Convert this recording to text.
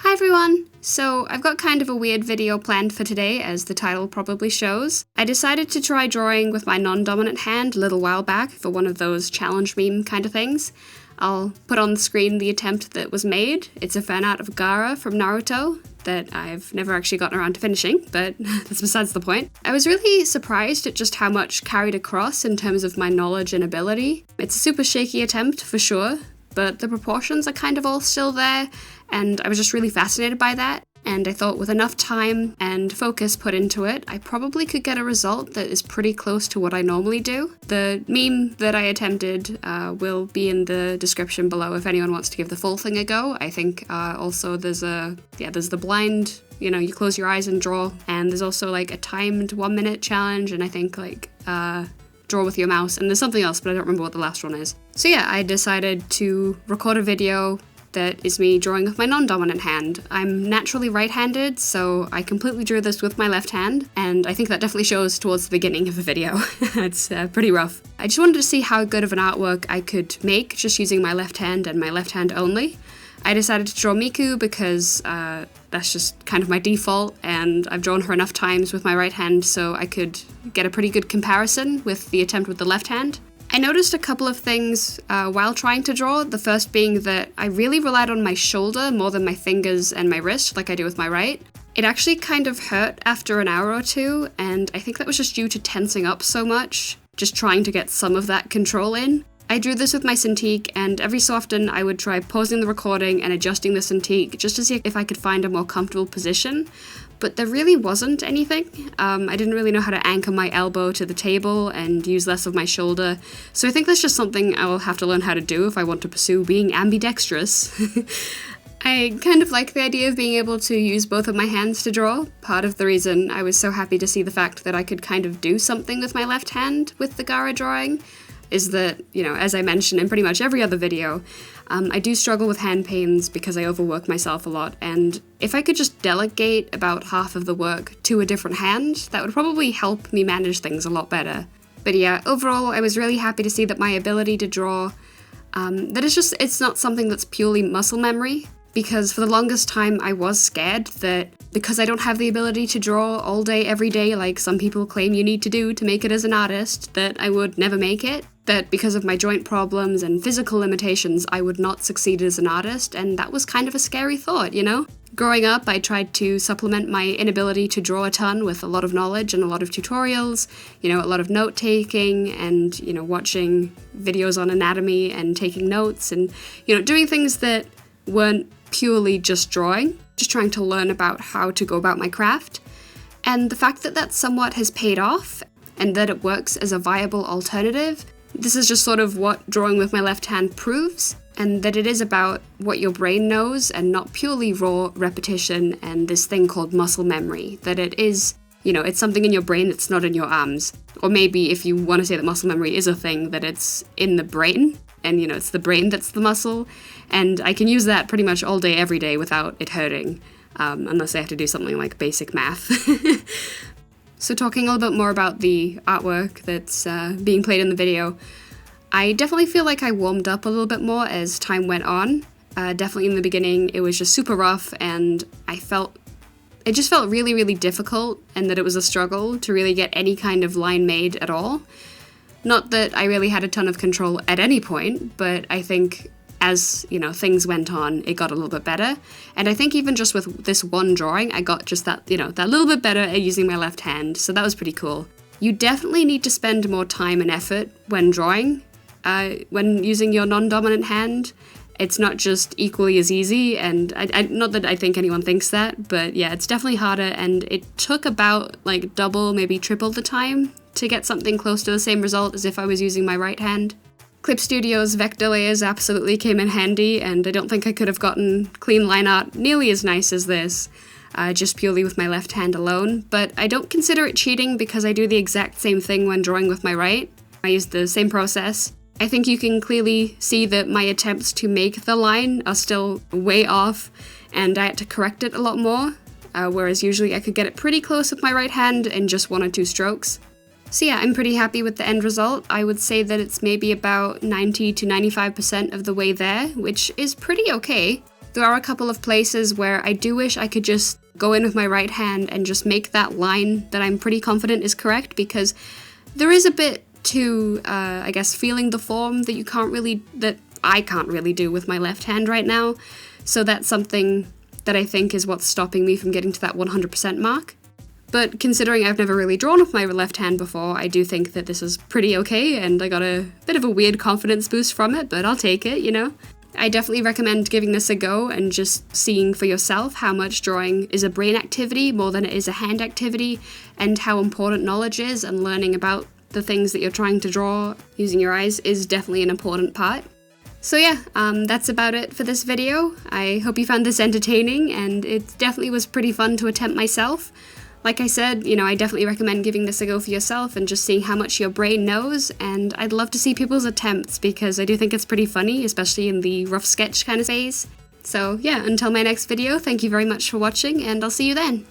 Hi everyone! So I've got kind of a weird video planned for today, as the title probably shows. I decided to try drawing with my non-dominant hand a little while back for one of those challenge meme kind of things. I'll put on the screen the attempt that was made. It's a fan art of Gaara from Naruto that I've never actually gotten around to finishing, but that's besides the point. I was really surprised at just how much carried across in terms of my knowledge and ability. It's a super shaky attempt for sure, but the proportions are kind of all still there, and I was just really fascinated by that. And I thought with enough time and focus put into it, I probably could get a result that is pretty close to what I normally do. The meme that I attempted will be in the description below if anyone wants to give the full thing a go. I think also there's the blind, you close your eyes and draw, and there's also like a timed 1 minute challenge, and I think draw with your mouse, and there's something else, but I don't remember what the last one is. So yeah, I decided to record a video that is me drawing with my non-dominant hand. I'm naturally right-handed, so I completely drew this with my left hand, and I think that definitely shows towards the beginning of the video. It's pretty rough. I just wanted to see how good of an artwork I could make just using my left hand and my left hand only. I decided to draw Miku because that's just kind of my default, and I've drawn her enough times with my right hand so I could get a pretty good comparison with the attempt with the left hand. I noticed a couple of things while trying to draw, the first being that I really relied on my shoulder more than my fingers and my wrist like I do with my right. It actually kind of hurt after an hour or two, and I think that was just due to tensing up so much, just trying to get some of that control in. I drew this with my Cintiq, and every so often I would try pausing the recording and adjusting the Cintiq just to see if I could find a more comfortable position, but there really wasn't anything. I didn't really know how to anchor my elbow to the table and use less of my shoulder, so I think that's just something I will have to learn how to do if I want to pursue being ambidextrous. I kind of like the idea of being able to use both of my hands to draw. Part of the reason I was so happy to see the fact that I could kind of do something with my left hand with the Gaara drawing is that, as I mentioned in pretty much every other video, I do struggle with hand pains because I overwork myself a lot, and if I could just delegate about half of the work to a different hand, that would probably help me manage things a lot better. But yeah, overall, I was really happy to see that my ability to draw, it's not something that's purely muscle memory, because for the longest time I was scared that because I don't have the ability to draw all day, every day, like some people claim you need to do to make it as an artist, that I would never make it. That because of my joint problems and physical limitations, I would not succeed as an artist, and that was kind of a scary thought, Growing up, I tried to supplement my inability to draw a ton with a lot of knowledge and a lot of tutorials, a lot of note-taking and, watching videos on anatomy and taking notes and, doing things that weren't purely just drawing, just trying to learn about how to go about my craft. And the fact that that somewhat has paid off and that it works as a viable alternative, this is just sort of what drawing with my left hand proves, and that it is about what your brain knows and not purely raw repetition and this thing called muscle memory, that it is, it's something in your brain that's not in your arms. Or maybe if you want to say that muscle memory is a thing, that it's in the brain, and it's the brain that's the muscle, and I can use that pretty much all day, every day without it hurting, unless I have to do something like basic math. So talking a little bit more about the artwork that's being played in the video, I definitely feel like I warmed up a little bit more as time went on. Definitely in the beginning it was just super rough, and it just felt really, really difficult, and that it was a struggle to really get any kind of line made at all. Not that I really had a ton of control at any point, but I think as, things went on, it got a little bit better. And I think even just with this one drawing, I got just that, that little bit better at using my left hand, so that was pretty cool. You definitely need to spend more time and effort when drawing. When using your non-dominant hand, it's not just equally as easy, and not that I think anyone thinks that, but yeah, it's definitely harder, and it took about double, maybe triple the time to get something close to the same result as if I was using my right hand. Clip Studio's vector layers absolutely came in handy, and I don't think I could have gotten clean line art nearly as nice as this, just purely with my left hand alone, but I don't consider it cheating because I do the exact same thing when drawing with my right. I use the same process. I think you can clearly see that my attempts to make the line are still way off, and I had to correct it a lot more, whereas usually I could get it pretty close with my right hand in just 1 or 2 strokes. So yeah, I'm pretty happy with the end result. I would say that it's maybe about 90 to 95% of the way there, which is pretty okay. There are a couple of places where I do wish I could just go in with my right hand and just make that line that I'm pretty confident is correct, because there is a bit to, I guess, feeling the form that I can't really do with my left hand right now. So that's something that I think is what's stopping me from getting to that 100% mark. But considering I've never really drawn with my left hand before, I do think that this is pretty okay, and I got a bit of a weird confidence boost from it, but I'll take it, you know? I definitely recommend giving this a go and just seeing for yourself how much drawing is a brain activity more than it is a hand activity, and how important knowledge is, and learning about the things that you're trying to draw using your eyes is definitely an important part. So yeah, that's about it for this video. I hope you found this entertaining, and it definitely was pretty fun to attempt myself. Like I said, you know, I definitely recommend giving this a go for yourself and just seeing how much your brain knows, and I'd love to see people's attempts because I do think it's pretty funny, especially in the rough sketch kind of phase. So yeah, until my next video, thank you very much for watching, and I'll see you then.